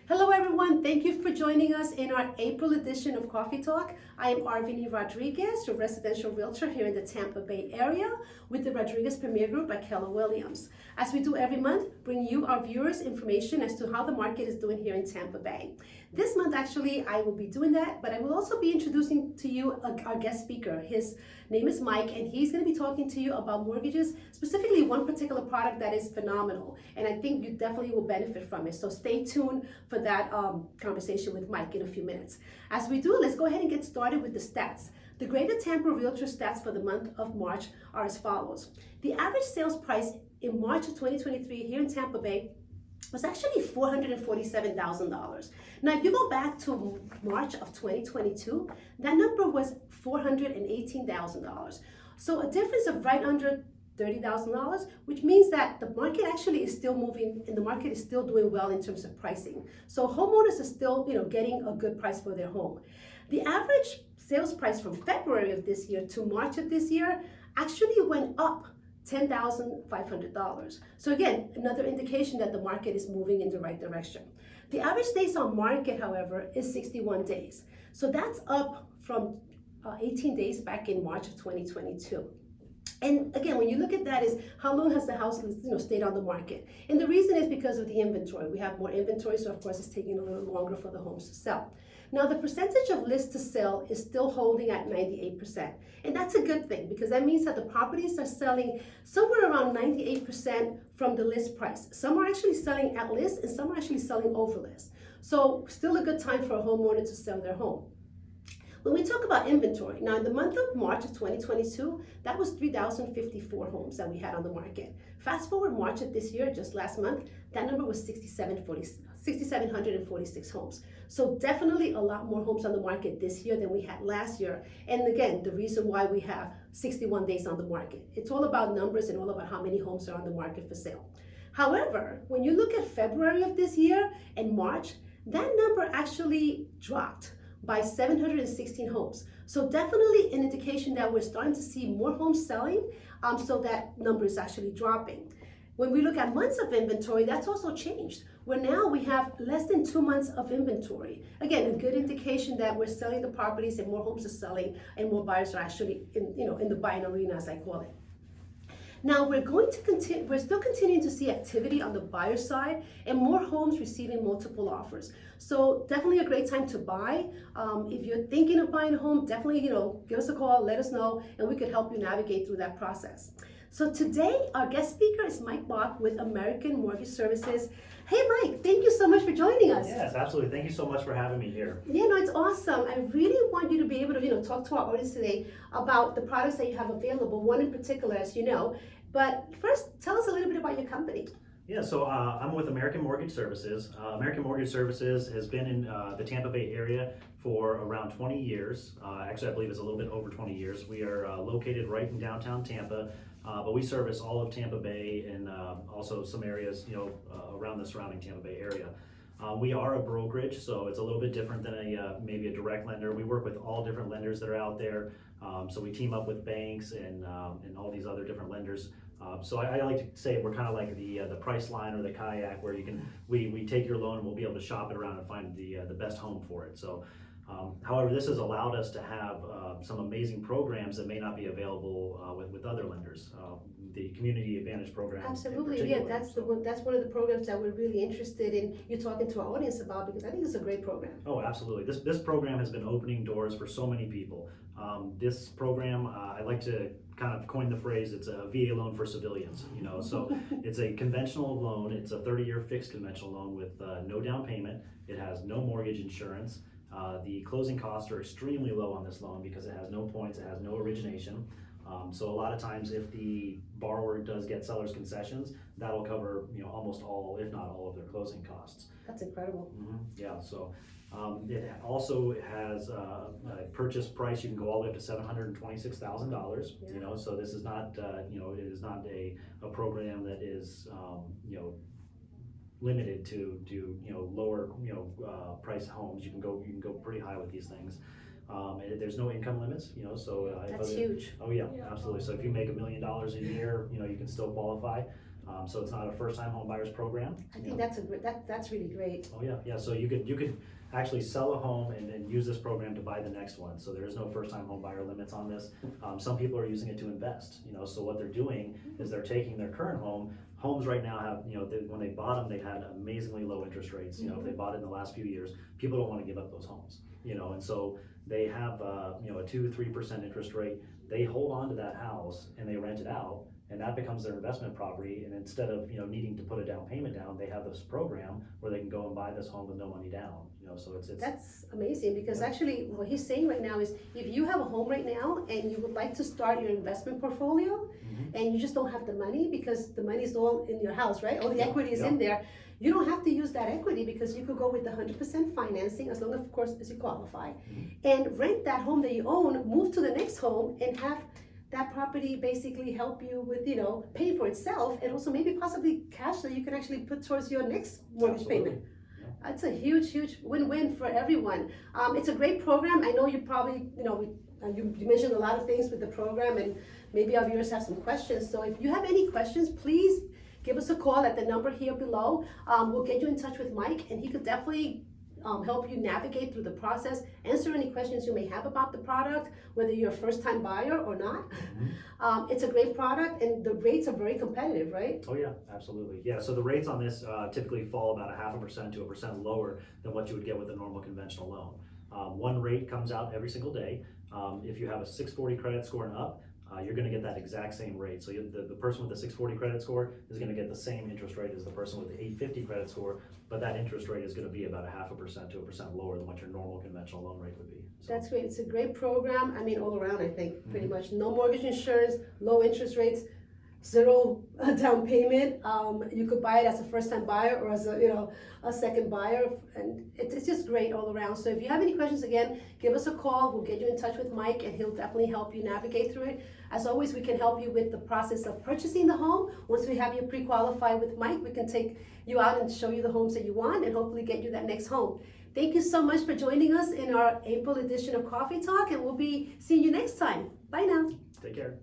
Hello everyone, thank you for joining us in our April edition of Coffee Talk. I am Arveny Rodriguez, your residential realtor here in the Tampa Bay area with the Rodriguez Premier Group by Keller Williams. As we do every month, bring you, our viewers, information as to how the market is doing here in Tampa Bay. This month actually I will be doing that, but I will also be introducing to you our guest speaker. His name is Mike, and he's going to be talking to you about mortgages, specifically one particular product that is phenomenal, and I think you definitely will benefit from it. So stay tuned for that conversation with Mike in a few minutes. As we do, let's go ahead and get started with the stats. The Greater Tampa Realtor stats for the month of March are as follows. The average sales price in March of 2023 here in Tampa Bay was actually $447,000. Now, if you go back to March of 2022, that number was $418,000. So a difference of right under $30,000, which means that the market actually is still moving and the market is still doing well in terms of pricing. So homeowners are still, getting a good price for their home. The average sales price from February of this year to March of this year actually went up $10,500. So again, another indication that the market is moving in the right direction. The average days on market, however, is 61 days. So that's up from 18 days back in March of 2022. And again, when you look at that, is how long has the house stayed on the market? And the reason is because of the inventory. We have more inventory, so of course it's taking a little longer for the homes to sell. Now, the percentage of list to sell is still holding at 98%. And that's a good thing, because that means that the properties are selling somewhere around 98% from the list price. Some are actually selling at list and some are actually selling over list. So still a good time for a homeowner to sell their home. When we talk about inventory, now in the month of March of 2022, that was 3,054 homes that we had on the market. Fast forward March of this year, just last month, that number was 6,746 homes. So definitely a lot more homes on the market this year than we had last year. And again, the reason why we have 61 days on the market. It's all about numbers and all about how many homes are on the market for sale. However, when you look at February of this year and March, that number actually dropped by 716 homes. So definitely an indication that we're starting to see more homes selling, so that number is actually dropping. When we look at months of inventory, that's also changed, where now we have less than 2 months of inventory. Again, a good indication that we're selling the properties and more homes are selling and more buyers are actually in the buying arena, as I call it. Now we're still continuing to see activity on the buyer side and more homes receiving multiple offers. So definitely a great time to buy. If you're thinking of buying a home, definitely, give us a call, let us know, and we could help you navigate through that process. So today, our guest speaker is Mike Bock with American Mortgage Services. Hey Mike, thank you so much for joining us. Yes, absolutely. Thank you so much for having me here. Yeah, no, it's awesome. I really want you to be able to, talk to our audience today about the products that you have available, one in particular, as you know. But first, tell us a little bit about your company. Yeah, so I'm with American Mortgage Services. American Mortgage Services has been in the Tampa Bay area for around 20 years. Actually, I believe it's a little bit over 20 years. We are located right in downtown Tampa, but we service all of Tampa Bay and also some areas, around the surrounding Tampa Bay area. We are a brokerage, so it's a little bit different than maybe a direct lender. We work with all different lenders that are out there. So we team up with banks and all these other different lenders. So I like to say we're kind of like the price line or the kayak, where we take your loan and we'll be able to shop it around and find the best home for it. So however, this has allowed us to have some amazing programs that may not be available with other lenders. The Community Advantage program. Absolutely, yeah, that's one of the programs that we're really interested in you talking to our audience about, because I think it's a great program. Oh, absolutely. This program has been opening doors for so many people. This program, I like to kind of coin the phrase, it's a VA loan for civilians, so it's a conventional loan. It's a 30-year fixed conventional loan with no down payment. It has no mortgage insurance. The closing costs are extremely low on this loan because it has no points, it has no origination. So a lot of times if the borrower does get seller's concessions, that'll cover almost all, if not all, of their closing costs. That's incredible. Mm-hmm. Yeah, so it also has a purchase price. You can go all the way up to $726,000. Yeah. So this is not it is not a program that is limited to lower price homes. You can go pretty high with these things. There's no income limits, so that's huge. Oh yeah, absolutely. So if you make $1 million a year, you can still qualify. So it's not a first-time home buyers program. I think that's really great. Oh yeah. So you could actually sell a home and use this program to buy the next one. So there is no first-time home buyer limits on this. Some people are using it to invest. So what they're doing is they're taking their current home. Homes right now have, when they bought them, they had amazingly low interest rates. If they bought it in the last few years, people don't want to give up those homes. And so they have a 2-3% interest rate. They hold on to that house and they rent it out, and that becomes their investment property. And instead of needing to put a down payment down, they have this program where they can go and buy this home with no money down. So it's That's amazing, because actually what he's saying right now is, if you have a home right now and you would like to start your investment portfolio, and you just don't have the money because the money's all in your house, right? All the equity is in there. You don't have to use that equity, because you could go with the 100% financing, as long as, of course, as you qualify, and rent that home that you own, move to the next home, and have that property basically help you with, pay for itself, and also maybe possibly cash that you can actually put towards your next mortgage payment. It's a huge win-win for everyone. It's a great program. I know you probably, you mentioned a lot of things with the program, and maybe our viewers have some questions. So if you have any questions, please give us a call at the number here below. We'll get you in touch with Mike, and he could definitely help you navigate through the process, answer any questions you may have about the product, whether you're a first-time buyer or not. It's a great product, and the rates are very competitive, right? Oh yeah, absolutely. Yeah, so the rates on this typically fall about 0.5% to 1% lower than what you would get with a normal conventional loan. One rate comes out every single day. If you have a 640 credit score and up, you're going to get that exact same rate. So the person with the 640 credit score is going to get the same interest rate as the person with the 850 credit score, but that interest rate is going to be about 0.5% to 1% lower than what your normal conventional loan rate would be. So. That's great. It's a great program. I mean, all around, I think, pretty much. No mortgage insurance, low interest rates, zero down payment. You could buy it as a first-time buyer or as a second buyer, and it's just great all around. So if you have any questions, again, give us a call. We'll get you in touch with Mike, and he'll definitely help you navigate through it. As always, we can help you with the process of purchasing the home. Once we have you pre-qualified with Mike, we can take you out and show you the homes that you want, and hopefully get you that next home. Thank you so much for joining us in our April edition of Coffee Talk, and we'll be seeing you next time. Bye now. Take care.